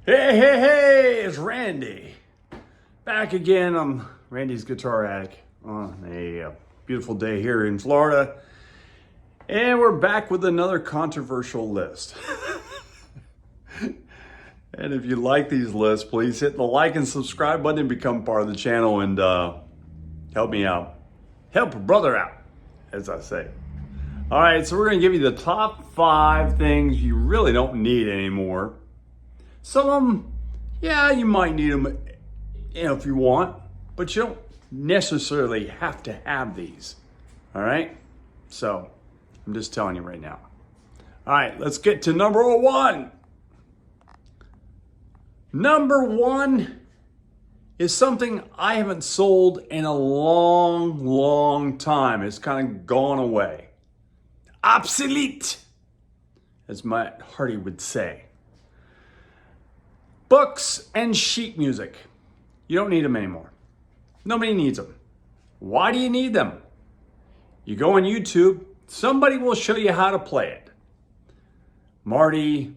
Hey, it's Randy. Back again. I'm Randy's Guitar Attic on a beautiful day here in Florida. And we're back with another controversial list. And if you like these lists, please hit the like and subscribe button and become part of the channel and help me out. Help a brother out, as I say. All right, so we're going to give you the top 5 things you really don't need anymore. Some of them, yeah, you might need them, if you want, but you don't necessarily have to have these. All right, so I'm just telling you right now. All right, let's get to number 1. Number 1 is something I haven't sold in a long time. It's kind of gone away. Obsolete, as Matt Hardy would say. Books and sheet music. You don't need them anymore. Nobody needs them. Why do you need them? You go on YouTube, somebody will show you how to play it. Marty's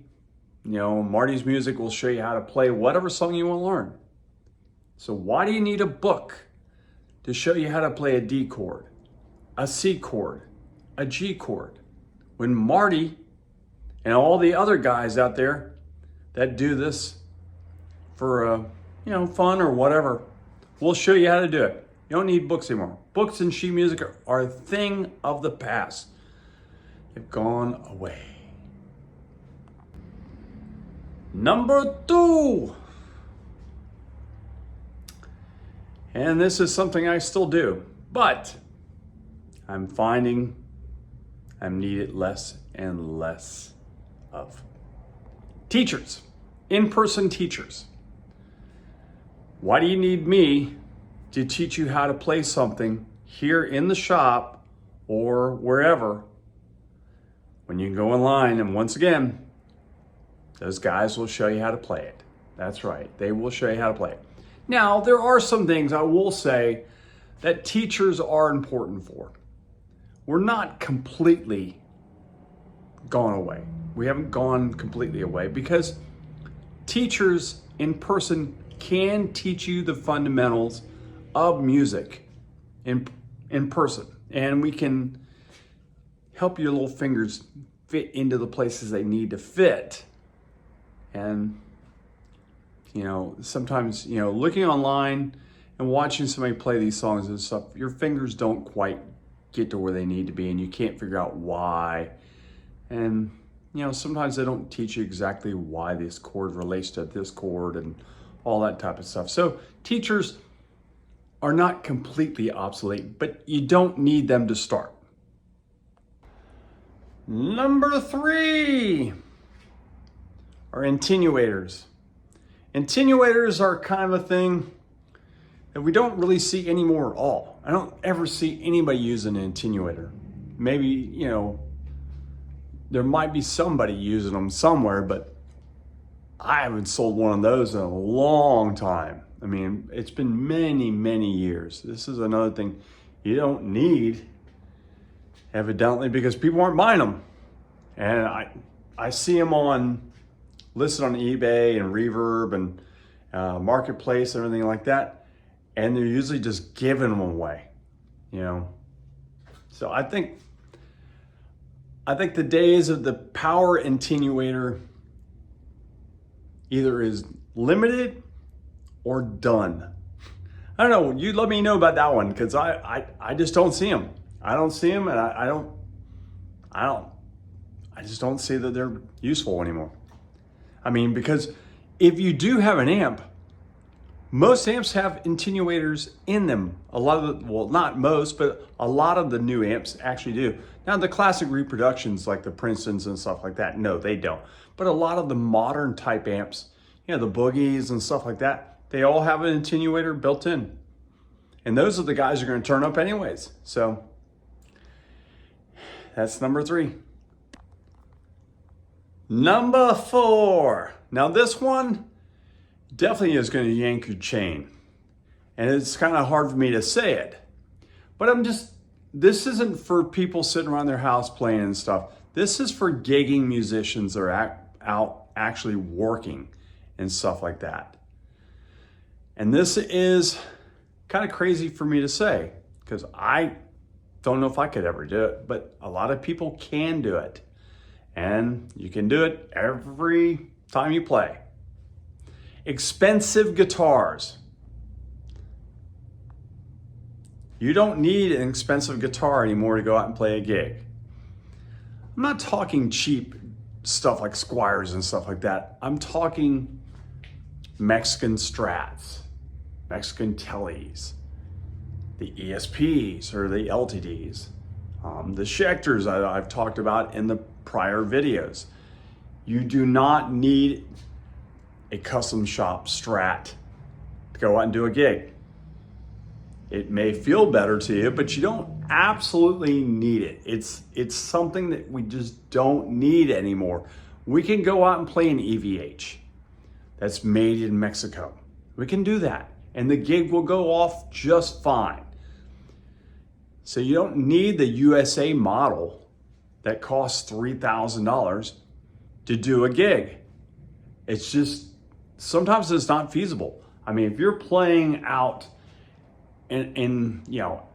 music will show you how to play whatever song you want to learn. So why do you need a book to show you how to play a D chord, a C chord, a G chord, when Marty and all the other guys out there that do this for fun or whatever, we'll show you how to do it. You don't need books anymore. Books and sheet music are a thing of the past. They've gone away. Number 2. And this is something I still do, but I'm finding I'm needed less and less of. Teachers, in-person teachers. Why do you need me to teach you how to play something here in the shop or wherever when you can go online and once again, those guys will show you how to play it. That's right, they will show you how to play it. Now, there are some things I will say that teachers are important for. We're not completely gone away. We haven't gone completely away because teachers in person can teach you the fundamentals of music in person. And we can help your little fingers fit into the places they need to fit. And, sometimes, looking online and watching somebody play these songs and stuff, your fingers don't quite get to where they need to be and you can't figure out why. And, sometimes they don't teach you exactly why this chord relates to this chord and all that type of stuff. So teachers are not completely obsolete, but you don't need them to start. Number 3 are attenuators. Attenuators are kind of a thing that we don't really see anymore at all. I don't ever see anybody using an attenuator. Maybe, there might be somebody using them somewhere, but I haven't sold one of those in a long time. I mean, it's been many years. This is another thing you don't need, evidently, because people aren't buying them. And I see them listed on eBay and Reverb and Marketplace and everything like that. And they're usually just giving them away, So I think the days of the power attenuator either is limited or done. I don't know. You let me know about that one because I just don't see them. I don't see them, and I just don't see that they're useful anymore. I mean, because if you do have an amp, most amps have attenuators in them. A lot of not most, but a lot of the new amps actually do. Now, the classic reproductions like the Princetons and stuff like that, no, they don't. But a lot of the modern type amps, the Boogies and stuff like that, they all have an attenuator built in. And those are the guys who are going to turn up anyways. So that's number 3. Number 4. Now this one definitely is going to yank your chain. And it's kind of hard for me to say it. But this isn't for people sitting around their house playing and stuff. This is for gigging musicians that are out actually working and stuff like that. And this is kind of crazy for me to say because I don't know if I could ever do it, but a lot of people can do it. And you can do it every time you play. Expensive guitars. You don't need an expensive guitar anymore to go out and play a gig. I'm not talking cheap stuff like Squires and stuff like that. I'm talking Mexican Strats, Mexican Tellies, the ESPs or the LTDs, the Schecters I've talked about in the prior videos. You do not need a custom shop Strat to go out and do a gig. It may feel better to you, but you don't absolutely need it. It's something that we just don't need anymore. We can go out and play an EVH that's made in Mexico. We can do that, and the gig will go off just fine. So you don't need the USA model that costs $3,000 to do a gig. It's just, sometimes it's not feasible. I mean, if you're playing out in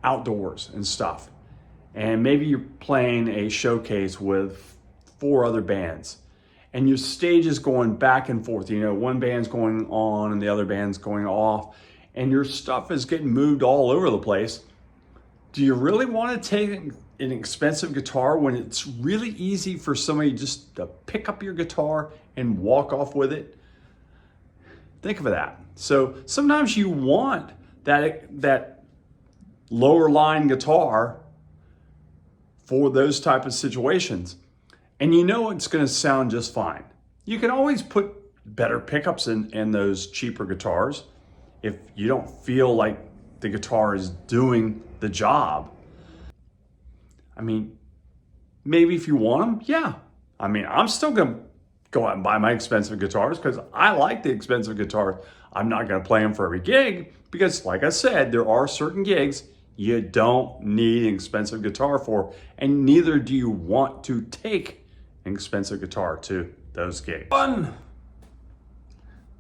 outdoors and stuff, and maybe you're playing a showcase with 4 other bands, and your stage is going back and forth, one band's going on and the other band's going off, and your stuff is getting moved all over the place. Do you really want to take an expensive guitar when it's really easy for somebody just to pick up your guitar and walk off with it? Think of that. So sometimes you want that lower line guitar for those type of situations, and it's going to sound just fine. You can always put better pickups in those cheaper guitars if you don't feel like the guitar is doing the job. I mean, maybe if you want them, yeah. I mean, I'm still going to go out and buy my expensive guitars because I like the expensive guitars. I'm not going to play them for every gig because, like I said, there are certain gigs you don't need an expensive guitar for, and neither do you want to take an expensive guitar to those gigs.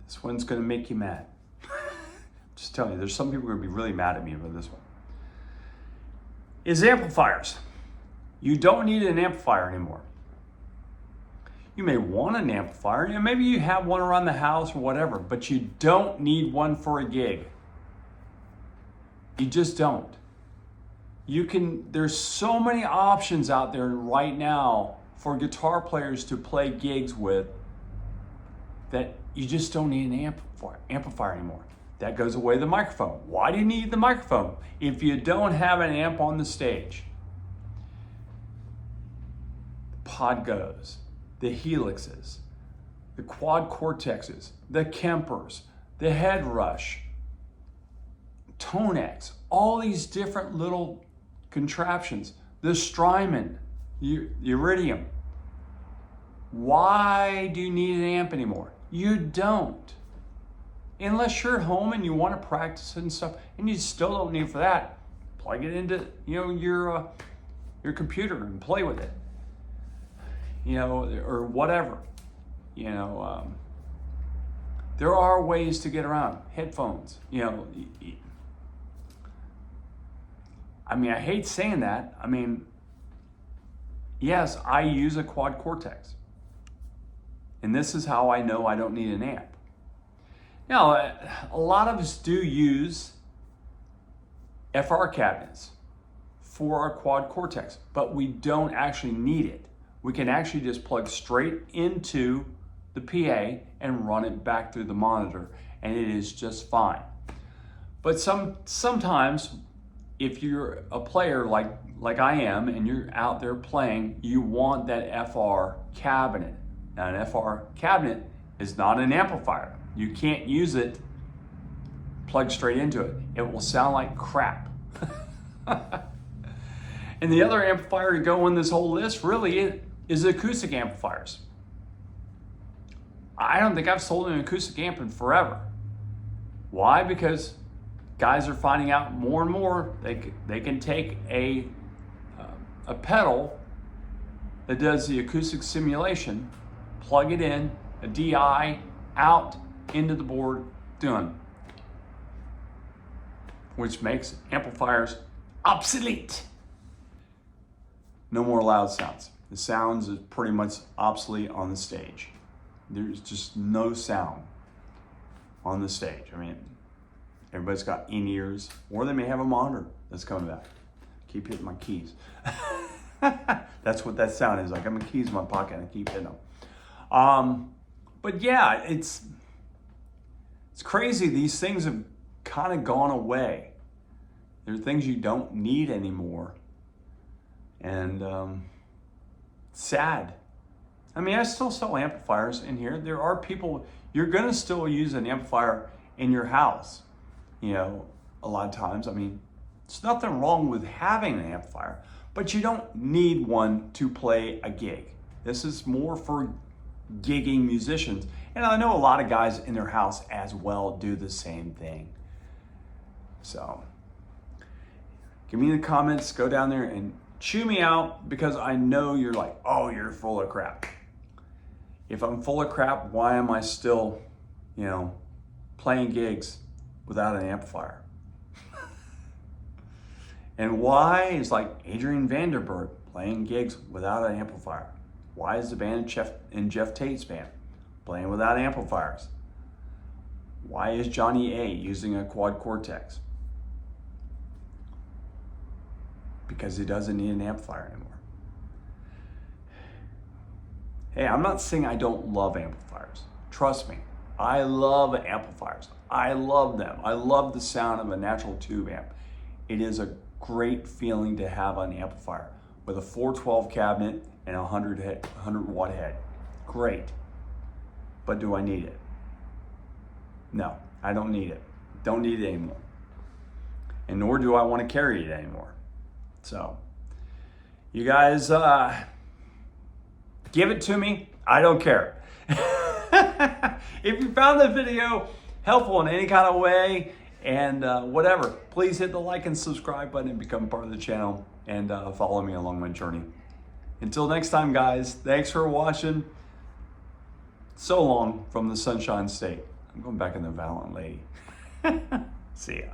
This one's going to make you mad. Just telling you, there's some people who are going to be really mad at me about this one. Is amplifiers. You don't need an amplifier anymore. You may want an amplifier, and maybe you have one around the house or whatever, but you don't need one for a gig. You just don't. There's so many options out there right now for guitar players to play gigs with that you just don't need an amplifier anymore. That goes away the microphone. Why do you need the microphone if you don't have an amp on the stage? The Podgos, the Helixes, the Quad Cortexes, the Kempers, the Head Rush, Tonex, all these different little contraptions, the Strymon, the Iridium. Why do you need an amp anymore? You don't. Unless you're at home and you want to practice and stuff, and you still don't need it for that, plug it into your computer and play with it, or whatever. There are ways to get around. Headphones. I mean, I hate saying that. I mean, yes, I use a Quad Cortex, and this is how I know I don't need an amp. Now, a lot of us do use FR cabinets for our Quad Cortex, but we don't actually need it. We can actually just plug straight into the PA and run it back through the monitor, and it is just fine. But sometimes, if you're a player like I am, and you're out there playing, you want that FR cabinet. Now, an FR cabinet is not an amplifier. You can't use it plugged straight into it. It will sound like crap. And the other amplifier to go on this whole list really is acoustic amplifiers. I don't think I've sold an acoustic amp in forever. Why? Because guys are finding out more and more they can take a pedal that does the acoustic simulation, plug it in, a DI out, into the board, done. Which makes amplifiers obsolete. No more loud sounds. The sounds is pretty much obsolete on the stage. There's just no sound on the stage. I mean, everybody's got in-ears, or they may have a monitor that's coming back. Keep hitting my keys. That's what that sound is. I got my keys in my pocket and I keep hitting them. But yeah, it's crazy. These things have kind of gone away. There are things you don't need anymore. And sad. I mean, I still sell amplifiers in here. There are people, you're gonna still use an amplifier in your house, you know, a lot of times. I mean, there's nothing wrong with having an amplifier, but you don't need one to play a gig. This is more for gigging musicians. And I know a lot of guys in their house as well do the same thing. So, give me the comments, go down there and chew me out, because I know you're like, oh, you're full of crap. If I'm full of crap, why am I still, you know, playing gigs without an amplifier? And why is like Adrian Vanderberg playing gigs without an amplifier? Why is the band in Jeff Tate's band playing without amplifiers? Why is Johnny A using a quad cortex? Because he doesn't need an amplifier anymore. Hey, I'm not saying I don't love amplifiers. Trust me, I love amplifiers. I love them. I love the sound of a natural tube amp. It is a great feeling to have an amplifier with a 412 cabinet and a 100 watt head. Great. But do I need it? No, I don't need it. Don't need it anymore. And nor do I want to carry it anymore. So, you guys, give it to me. I don't care. If you found the video helpful in any kind of way, and whatever, please hit the like and subscribe button and become part of the channel, and follow me along my journey. Until next time, guys, thanks for watching. So long from the Sunshine State. I'm going back in the Valent Lady. See ya.